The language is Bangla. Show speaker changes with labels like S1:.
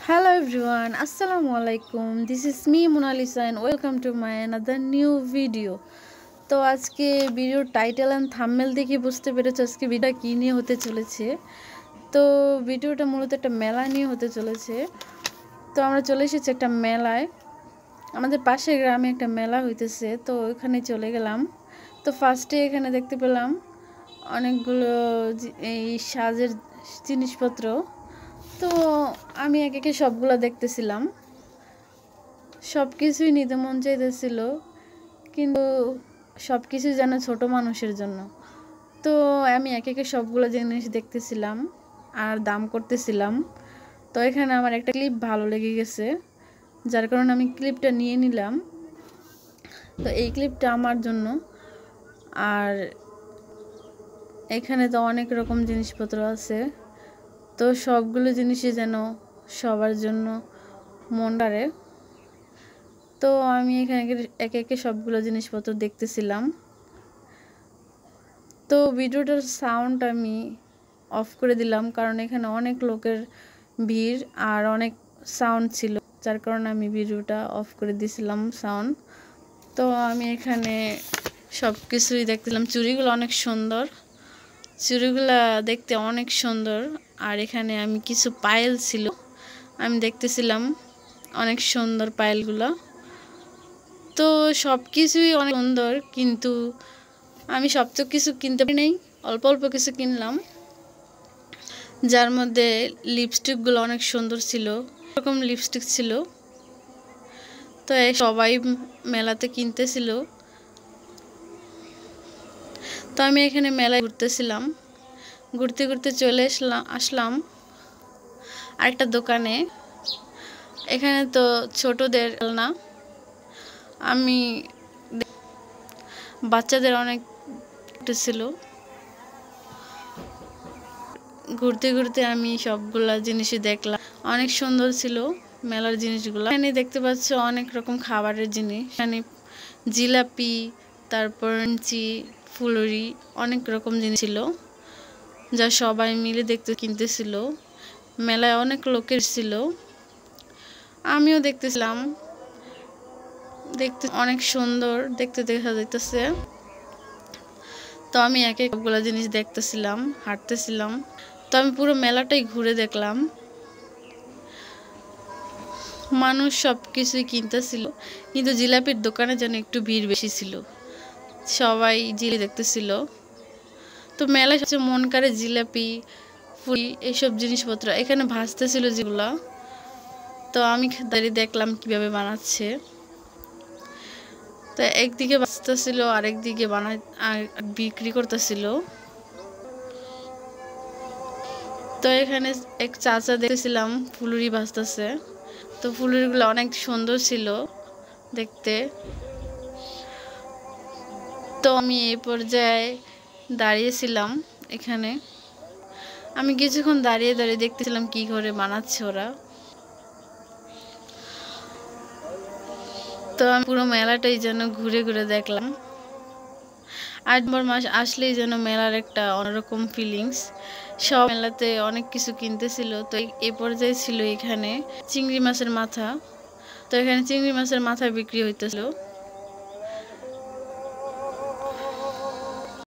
S1: Hello everyone, Assalamu alaikum. This is me Monalisa and welcome to my another new video. তো আজকে ভিডিওর টাইটেল এন্ড থাম্বনেল দেখে বুঝতে পেরেছো আজকে ভিডিওটা কী নিয়ে হতে চলেছে। তো ভিডিওটা মূলত একটা মেলা নিয়ে হতে চলেছে। তো আমরা চলে এসেছি একটা মেলায়, আমাদের পাশের গ্রামে একটা মেলা হইতেছে, তো ওইখানে চলে গেলাম। তো ফার্স্টে এখানে দেখতে পেলাম অনেকগুলো এই সাজের জিনিসপত্র। তো আমি একে একে সবগুলো দেখতেছিলাম, সব কিছুই নিতে মন চাইতেছিল, কিন্তু সব কিছুই যেন ছোটো মানুষের জন্য। তো আমি একে একে সবগুলো জিনিস দেখতেছিলাম আর দাম করতেছিলাম। তো এখানে আমার একটা ক্লিপ ভালো লেগে গেছে, যার কারণে আমি ক্লিপটা নিয়ে নিলাম। তো এই ক্লিপটা আমার জন্য। আর এখানে তো অনেক রকম জিনিসপত্র আছে, তো সবগুলো জিনিসই যেন সবার জন্য মন করে। তো আমি এখানে একে একে সবগুলো জিনিসপত্র দেখতেছিলাম। তো ভিডিওটার সাউন্ড আমি অফ করে দিলাম, কারণ এখানে অনেক লোকের ভিড় আর অনেক সাউন্ড ছিল, যার কারণে আমি ভিডিওটা অফ করে দিয়েছিলাম সাউন্ড। তো আমি এখানে সব কিছুই দেখছিলাম। চুড়িগুলো অনেক সুন্দর, চুড়িগুলা দেখতে অনেক সুন্দর। আর এখানে আমি কিছু পায়েল ছিল, আমি দেখতেছিলাম অনেক সুন্দর পায়েলগুলো। তো সব কিছুই অনেক সুন্দর, কিন্তু আমি সব তো কিছু কিনতে পারি নাই, অল্প অল্প কিছু কিনলাম। যার মধ্যে লিপস্টিকগুলো অনেক সুন্দর ছিল, এরকম লিপস্টিক ছিল। তো সবাই মেলাতে কিনতেছিল। তো আমি এখানে মেলায় ঘুরতেছিলাম, ঘুরতে ঘুরতে চলে আসলাম আরেকটা দোকানে। এখানে তো ছোটদের খেলনা, আমি বাচ্চাদের অনেক ছিল। ঘুরতে ঘুরতে আমি সবগুলা জিনিসই দেখলাম, অনেক সুন্দর ছিল মেলার জিনিসগুলো। এখানে দেখতে পাচ্ছ অনেক রকম খাবারের জিনিস, এখানে জিলাপি, তারপর ফুলুরি, অনেক রকম জিনিস ছিল, যা সবাই মিলে কিনতেছিল। মেলায় অনেক লোকের ছিল, আমিও দেখতেছিলাম, দেখতে অনেক সুন্দর দেখতে দেখা যাইতেছে। তো আমি এক এক সবগুলা জিনিস দেখতেছিলাম, হাঁটতেছিলাম। তো আমি পুরো মেলাটাই ঘুরে দেখলাম, মানুষ সব কিছুই কিনতেছিল, কিন্তু জিলাপির দোকানে যেন একটু ভিড় বেশি ছিল, সবাই জিলাপি দেখতেছিল। তো মেলায় সবচেয়ে মন করে জিলাপি, ফুলি, এইসব জিনিসপত্র এখানে ভাজতেছিল যেগুলা। তো আমি দাঁড়িয়ে দেখলাম কিভাবে বানাচ্ছে। তো একদিকে ভাজতেছিল, আরেকদিকে বিক্রি করতেছিল। তো এখানে এক চাচা দেখতেছিলাম ফুলুরি ভাজতেছে। তো ফুলুরিগুলো অনেক সুন্দর ছিল দেখতে। তো আমি এই পর্যায়ে দাঁড়িয়েছিলাম এখানে, আমি কিছুক্ষণ দাঁড়িয়ে দাঁড়িয়ে দেখতেছিলাম কি করে বানাচ্ছে ওরা। তো আমি পুরো মেলাটাই যেন ঘুরে ঘুরে দেখলাম। 8 নম্বর মাস আসলেই যেন মেলার একটা অন্যরকম ফিলিংস, সব মেলাতে অনেক কিছু কিনতেছিল। তো এই পর্যায়ে ছিল এখানে চিংড়ি মাছের মাথা। তো এখানে চিংড়ি মাছের মাথা বিক্রি হইতেছিল।